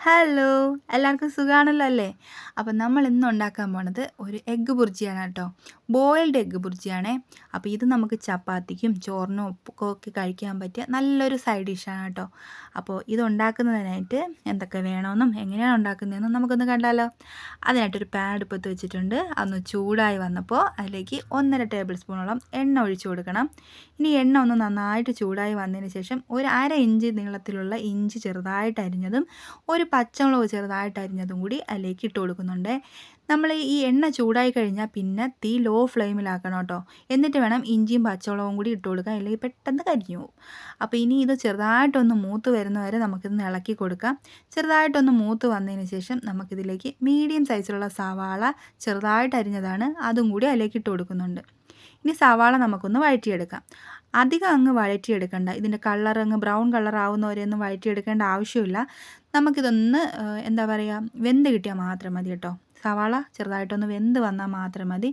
Hello! എല്ലാവർക്കും സുഖാണല്ലോ അല്ലേ? അപ്പം നമ്മൾ ഇന്ന് ഉണ്ടാക്കാൻ പോണത് ഒരു എഗ്ഗ് ബുർജിയാണ് കേട്ടോ. ബോയിൽഡ് എഗ്ഗ് ബുർജിയാണേ. അപ്പോൾ ഇത് നമുക്ക് ചപ്പാത്തിക്കും ചോറിനും ഒക്കെ കഴിക്കാൻ പറ്റിയ നല്ലൊരു സൈഡ് ഡിഷാണ് കേട്ടോ. അപ്പോൾ ഇത് ഉണ്ടാക്കുന്നതിനായിട്ട് എന്തൊക്കെ വേണമെന്നും എങ്ങനെയാണ് ഉണ്ടാക്കുന്നതെന്നും നമുക്കൊന്ന് കണ്ടാലോ? അതിനായിട്ടൊരു പാൻ അടുപ്പത്ത് വെച്ചിട്ടുണ്ട്. അതൊന്ന് ചൂടായി വന്നപ്പോൾ അതിലേക്ക് 1½ ടേബിൾ സ്പൂണോളം എണ്ണ ഒഴിച്ചു കൊടുക്കണം. ഇനി എണ്ണ ഒന്ന് നന്നായിട്ട് ചൂടായി വന്നതിന് ശേഷം ഒരു 1/2 ഇഞ്ച് നീളത്തിലുള്ള ഇഞ്ചി ചെറുതായിട്ട് അരിഞ്ഞതും ഒരു പച്ചമുളക് ചെറുതായിട്ട് അരിഞ്ഞതും കൂടി അതിലേക്ക് ഇട്ട് കൊടുക്കുന്നുണ്ട്. നമ്മൾ ഈ എണ്ണ ചൂടായി കഴിഞ്ഞാൽ പിന്നെ തീ ലോ ഫ്ലെയിമിലാക്കണം കേട്ടോ. എന്നിട്ട് വേണം ഇഞ്ചിയും പച്ചമുളകും കൂടി ഇട്ട് കൊടുക്കാൻ, അല്ലെങ്കിൽ പെട്ടെന്ന് കരിഞ്ഞു പോകും. അപ്പോൾ ഇനി ഇത് ചെറുതായിട്ടൊന്ന് മൂത്ത് വരുന്നവരെ നമുക്കിതൊന്ന് ഇളക്കി കൊടുക്കാം. ചെറുതായിട്ടൊന്ന് മൂത്ത് വന്നതിന് ശേഷം നമുക്കിതിലേക്ക് മീഡിയം സൈസിലുള്ള സവാള ചെറുതായിട്ട് അരിഞ്ഞതാണ്, അതും കൂടി അതിലേക്ക് ഇട്ട് കൊടുക്കുന്നുണ്ട്. ഇനി സവാള നമുക്കൊന്ന് വഴറ്റിയെടുക്കാം. അധികം അങ്ങ് വഴറ്റിയെടുക്കണ്ട. ഇതിൻ്റെ കളർ അങ്ങ് ബ്രൗൺ കളർ ആവുന്നവരെയൊന്നും വഴറ്റിയെടുക്കേണ്ട ആവശ്യമില്ല. നമുക്കിതൊന്ന് എന്താ പറയുക, വെന്ത് കിട്ടിയാൽ മാത്രം മതി കേട്ടോ. സവാള ചെറുതായിട്ടൊന്ന് വെന്ത് വന്നാൽ മാത്രം മതി.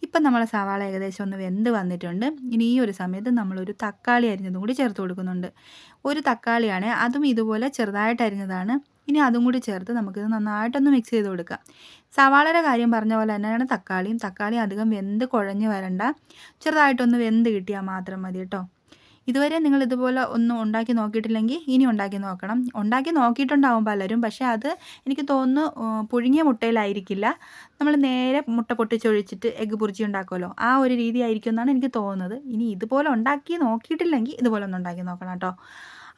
ഇപ്പം നമ്മളെ സവാള ഏകദേശം ഒന്ന് വെന്ത് വന്നിട്ടുണ്ട്. ഇനി ഈ ഒരു സമയത്ത് നമ്മളൊരു തക്കാളി അരിഞ്ഞതും കൂടി ചേർത്ത് കൊടുക്കുന്നുണ്ട്. ഒരു തക്കാളിയാണ്, അതും ഇതുപോലെ ചെറുതായിട്ട് അരിഞ്ഞതാണ്. ഇനി അതും കൂടി ചേർത്ത് നമുക്കിത് നന്നായിട്ടൊന്ന് മിക്സ് ചെയ്ത് കൊടുക്കാം. സവാളയുടെ കാര്യം പറഞ്ഞ പോലെ തന്നെയാണ് തക്കാളിയും. തക്കാളി അധികം വെന്ത് കുഴഞ്ഞ് വരണ്ട, ചെറുതായിട്ടൊന്ന് വെന്ത് കിട്ടിയാൽ മാത്രം മതി കേട്ടോ. ഇതുവരെ നിങ്ങൾ ഇതുപോലെ ഒന്നും ഉണ്ടാക്കി നോക്കിയിട്ടില്ലെങ്കിൽ ഇനി ഉണ്ടാക്കി നോക്കണം. ഉണ്ടാക്കി നോക്കിയിട്ടുണ്ടാവും പലരും, പക്ഷേ അത് എനിക്ക് തോന്നുന്നു പുഴുങ്ങിയ മുട്ടയിലായിരിക്കില്ല. നമ്മൾ നേരെ മുട്ട പൊട്ടിച്ചൊഴിച്ചിട്ട് എഗ്ഗ് ബുർജി ഉണ്ടാക്കുമല്ലോ, ആ ഒരു രീതി ആയിരിക്കും എന്നാണ് എനിക്ക് തോന്നുന്നത്. ഇനി ഇതുപോലെ ഉണ്ടാക്കി നോക്കിയിട്ടില്ലെങ്കിൽ ഇതുപോലെ ഒന്ന് ഉണ്ടാക്കി നോക്കണം കേട്ടോ.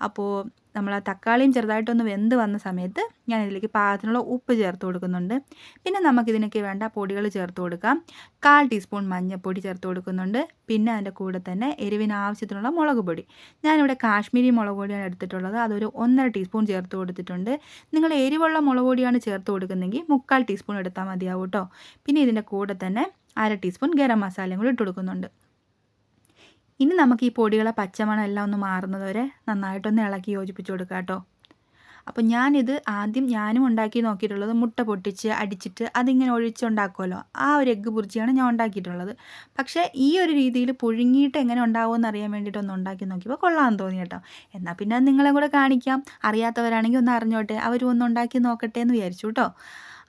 അപ്പോൾ നമ്മൾ ആ തക്കാളിയും ചെറുതായിട്ടൊന്ന് വെന്ത് വന്ന സമയത്ത് ഞാൻ ഇതിലേക്ക് പാകത്തിനുള്ള ഉപ്പ് ചേർത്ത് കൊടുക്കുന്നുണ്ട്. പിന്നെ നമുക്കിതിനൊക്കെ വേണ്ട പൊടികൾ ചേർത്ത് കൊടുക്കാം. 1/4 ടീസ്പൂൺ മഞ്ഞൾപ്പൊടി ചേർത്ത് കൊടുക്കുന്നുണ്ട്. പിന്നെ അതിൻ്റെ കൂടെ തന്നെ എരിവിന് ആവശ്യത്തിനുള്ള മുളക് പൊടി. ഞാനിവിടെ കാശ്മീരി മുളക് പൊടിയാണ് എടുത്തിട്ടുള്ളത്. അതൊരു 1½ ടീസ്പൂൺ ചേർത്ത് കൊടുത്തിട്ടുണ്ട്. നിങ്ങൾ എരിവുള്ള മുളക് പൊടിയാണ് ചേർത്ത് കൊടുക്കുന്നതെങ്കിൽ 3/4 ടീസ്പൂൺ എടുത്താൽ മതിയാവും കേട്ടോ. പിന്നെ ഇതിൻ്റെ കൂടെ തന്നെ 1/2 ടീസ്പൂൺ ഗരം മസാലയും കൂടി ഇട്ട് കൊടുക്കുന്നുണ്ട്. ഇനി നമുക്ക് ഈ പൊടികളെ പച്ചമണം എല്ലാം ഒന്ന് മാറുന്നത് വരെ നന്നായിട്ടൊന്ന് ഇളക്കി യോജിപ്പിച്ച് കൊടുക്കുക കേട്ടോ. അപ്പോൾ ഞാനും ഉണ്ടാക്കി നോക്കിയിട്ടുള്ളത് മുട്ട പൊട്ടിച്ച് അടിച്ചിട്ട് അതിങ്ങനെ ഒഴിച്ചുണ്ടാക്കുമല്ലോ, ആ ഒരു എഗ്ഗ് ബുർജിയാണ് ഞാൻ ഉണ്ടാക്കിയിട്ടുള്ളത്. പക്ഷേ ഈ ഒരു രീതിയിൽ പുഴുങ്ങിയിട്ട് എങ്ങനെ ഉണ്ടാവുമെന്ന് അറിയാൻ വേണ്ടിയിട്ടൊന്ന് ഉണ്ടാക്കി നോക്കിയപ്പോൾ കൊള്ളാമെന്ന് തോന്നി കേട്ടോ. എന്നാൽ പിന്നെ അത് നിങ്ങളെ കൂടെ കാണിക്കാം. അറിയാത്തവരാണെങ്കിൽ ഒന്ന് അറിഞ്ഞോട്ടെ, അവരും ഒന്ന് ഉണ്ടാക്കി നോക്കട്ടെ എന്ന് വിചാരിച്ചു കേട്ടോ.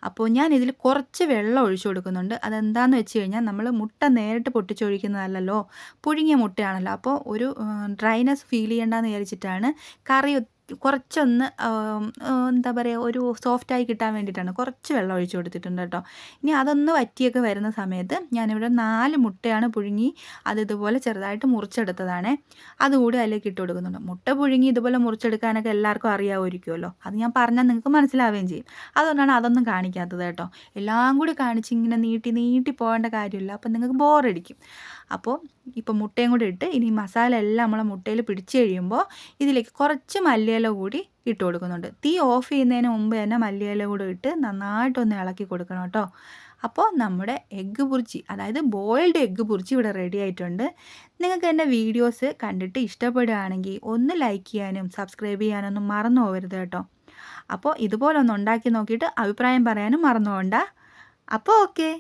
അപ്പോൾ ഞാൻ ഇതിൽ കുറച്ച് വെള്ളം ഒഴിച്ചു കൊടുക്കുന്നുണ്ട്. അതെന്താണെന്ന് വെച്ച് കഴിഞ്ഞാൽ നമ്മൾ മുട്ട നേരിട്ട് പൊട്ടിച്ചൊഴിക്കുന്നതല്ലല്ലോ, പുഴുങ്ങിയ മുട്ടയാണല്ലോ. അപ്പോൾ ഒരു ഡ്രൈനെസ് ഫീൽ ചെയ്യേണ്ടെന്ന് വിചാരിച്ചിട്ടാണ്. കറി കുറച്ചൊന്ന് എന്താ പറയുക, ഒരു സോഫ്റ്റായി കിട്ടാൻ വേണ്ടിയിട്ടാണ് കുറച്ച് വെള്ളം ഒഴിച്ചു കൊടുത്തിട്ടുണ്ട് കേട്ടോ. ഇനി അതൊന്ന് വറ്റിയൊക്കെ വരുന്ന സമയത്ത് ഞാനിവിടെ 4 മുട്ടയാണ് പുഴുങ്ങി അത് ഇതുപോലെ ചെറുതായിട്ട് മുറിച്ചെടുത്തതാണ്. അതുകൂടി അതിലേക്ക് ഇട്ട് കൊടുക്കുന്നുണ്ട്. മുട്ട പുഴുങ്ങി ഇതുപോലെ മുറിച്ചെടുക്കാനൊക്കെ എല്ലാവർക്കും അറിയാമായിരിക്കുമല്ലോ, അത് ഞാൻ പറഞ്ഞാൽ നിങ്ങൾക്ക് മനസ്സിലാവുകയും ചെയ്യും. അതുകൊണ്ടാണ് അതൊന്നും കാണിക്കാത്തത് കേട്ടോ. എല്ലാം കൂടി കാണിച്ച് ഇങ്ങനെ നീട്ടി പോകേണ്ട കാര്യമില്ല, അപ്പോൾ നിങ്ങൾക്ക് ബോറടിക്കും. അപ്പോൾ ഇപ്പോൾ മുട്ടയും കൂടി ഇട്ട് ഇനി മസാല എല്ലാം നമ്മളെ മുട്ടയിൽ പിടിച്ച് കഴിയുമ്പോൾ ഇതിലേക്ക് കുറച്ച് മല്ലിയില കൂടി ഇട്ട് കൊടുക്കുന്നുണ്ട്. തീ ഓഫ് ചെയ്യുന്നതിന് മുമ്പ് തന്നെ മല്ലിയില കൂടി ഇട്ട് നന്നായിട്ടൊന്ന് ഇളക്കി കൊടുക്കണം കേട്ടോ. അപ്പോൾ നമ്മുടെ എഗ്ഗ് ബുർജി, അതായത് ബോയിൽഡ് എഗ്ഗ് ബുർജി ഇവിടെ റെഡി ആയിട്ടുണ്ട്. നിങ്ങൾക്ക് എൻ്റെ വീഡിയോസ് കണ്ടിട്ട് ഇഷ്ടപ്പെടുകയാണെങ്കിൽ ഒന്ന് ലൈക്ക് ചെയ്യാനും സബ്സ്ക്രൈബ് ചെയ്യാനൊന്നും മറന്നു പോകരുത് കേട്ടോ. അപ്പോൾ ഇതുപോലെ ഒന്ന് ഉണ്ടാക്കി നോക്കിയിട്ട് അഭിപ്രായം പറയാനും മറന്നു പോകണ്ട. അപ്പോൾ ഓക്കെ.